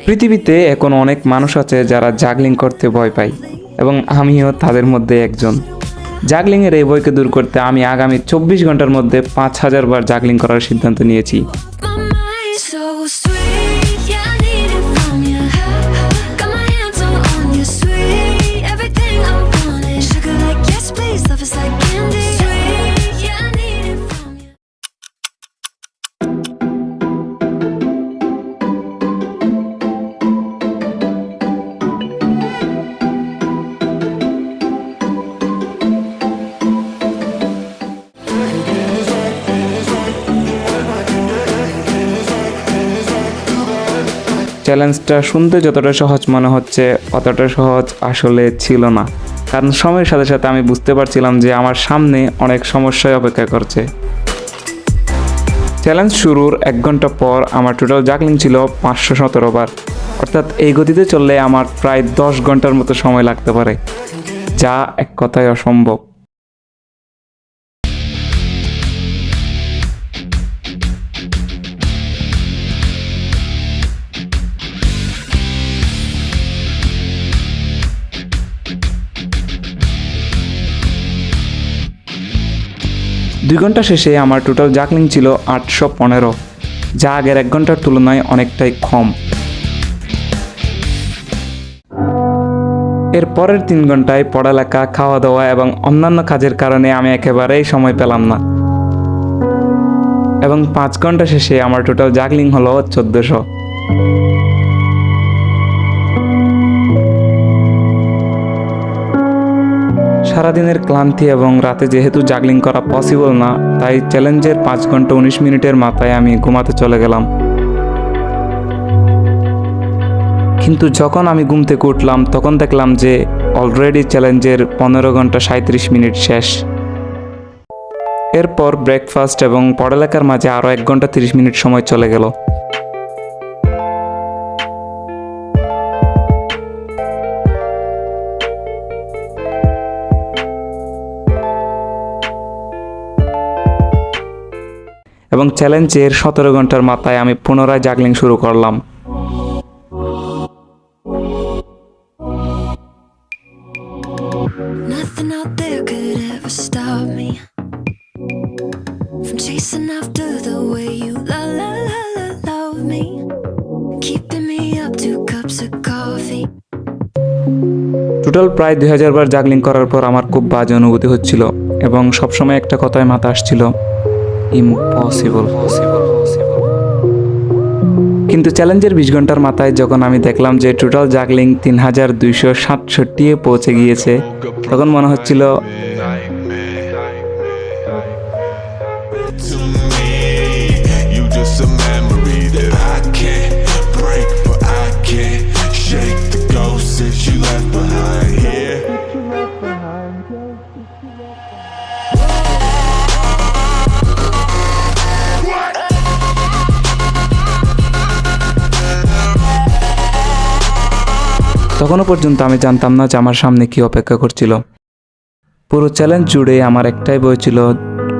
পৃথিবীতে এখন অনেক মানুষ আছে যারা জাগলিং করতে ভয় পায় এবং আমিও তাদের মধ্যে একজন। জাগলিংয়ের এই ভয়কে দূর করতে আমি আগামী 24 ঘন্টার মধ্যে 5000 বার জাগলিং করার সিদ্ধান্ত নিয়েছি। চ্যালেঞ্জটা শুনতে যতটা সহজ মনে হচ্ছে অতটা সহজ আসলে ছিল না, কারণ সময়ের সাথে সাথে আমি বুঝতে পারছিলাম যে আমার সামনে অনেক সমস্যায় অপেক্ষা করছে। চ্যালেঞ্জ শুরুর 1 ঘন্টা পর আমার টোটাল জাগলিং ছিল 517 বার, অর্থাৎ এই গতিতে চললে আমার প্রায় 10 ঘন্টার মতো সময় লাগতে পারে, যা এক কথায় অসম্ভব। দুই ঘন্টা শেষে আমার টোটাল জাগলিং ছিল 815, যা আগের 1 ঘন্টার তুলনায় অনেকটাই কম। এর পরের 3 ঘন্টায় পড়ালেখা, খাওয়া দাওয়া এবং অন্যান্য কাজের কারণে আমি একেবারেই সময় পেলাম না, এবং 5 ঘন্টা শেষে আমার টোটাল জাগলিং হলো 1400। সারাদিনের ক্লান্তি এবং রাতে যেহেতু জাগলিং করা পসিবল না, তাই চ্যালেঞ্জের 5 ঘন্টা 19 মিনিটের মাথায় আমি ঘুমাতে চলে গেলাম। কিন্তু যখন আমি ঘুম থেকে উঠলাম তখন দেখলাম যে অলরেডি চ্যালেঞ্জের 15 ঘন্টা 37 মিনিট শেষ। এরপর ব্রেকফাস্ট এবং পড়ালেখার মাঝে আরও 1 ঘন্টা 30 মিনিট সময় চলে গেল। এবং চ্যালেঞ্জের 17 ঘন্টার মাথায় আমি পুনরায় জাগলিং শুরু করলাম। টোটাল প্রায় 2000 বার জাগলিং করার পর আমার খুব বাজে অনুভূতি হচ্ছিল এবং সবসময় একটা কথাই মাথা আসছিল, ইম্পসিবল। কিন্তু চ্যালেঞ্জের 20 ঘন্টার মাথায় যখন আমি দেখলাম যে টোটাল জাগলিং 3267 পৌঁছে গিয়েছে, তখন মনে হচ্ছিল তখনও পর্যন্ত আমি জানতাম না যে আমার সামনে কি অপেক্ষা করছিল। পুরো চ্যালেঞ্জ জুড়ে আমার একটাই ভয় ছিল,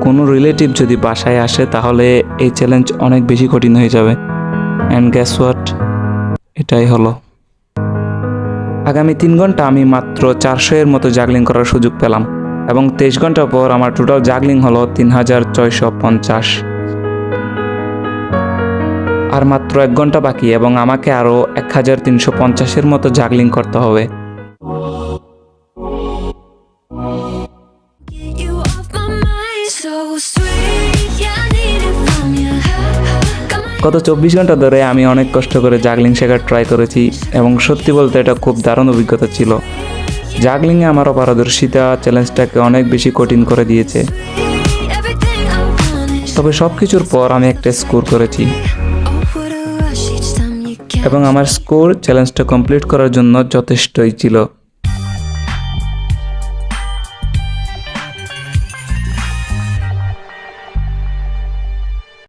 কোনো রিলেটিভ যদি বাসায় আসে তাহলে এই চ্যালেঞ্জ অনেক বেশি কঠিন হয়ে যাবে। অ্যান্ড গ্যাস হোয়াট, এটাই হলো। আগামী 3 ঘন্টা আমি মাত্র 400 এর মতো জাগলিং করার সুযোগ পেলাম এবং 23 ঘন্টা পর আমার টোটাল জাগলিং হলো 3650। আর মাত্র 1 ঘন্টা বাকি এবং আমাকে আরও 1350 এর মতো জাগলিং করতে হবে। গত 24 ঘন্টা ধরে আমি অনেক কষ্ট করে জাগলিং শেখার ট্রাই করেছি এবং সত্যি বলতে এটা খুব দারুণ অভিজ্ঞতা ছিল। জাগলিংয়ে আমার অপারদর্শিতা চ্যালেঞ্জটাকে অনেক বেশি কঠিন করে দিয়েছে। তবে সব কিছুর পর আমি একটা স্কোর করেছি এবং আমার স্কোর চ্যালেঞ্জটা কমপ্লিট করার জন্য যথেষ্টই ছিল।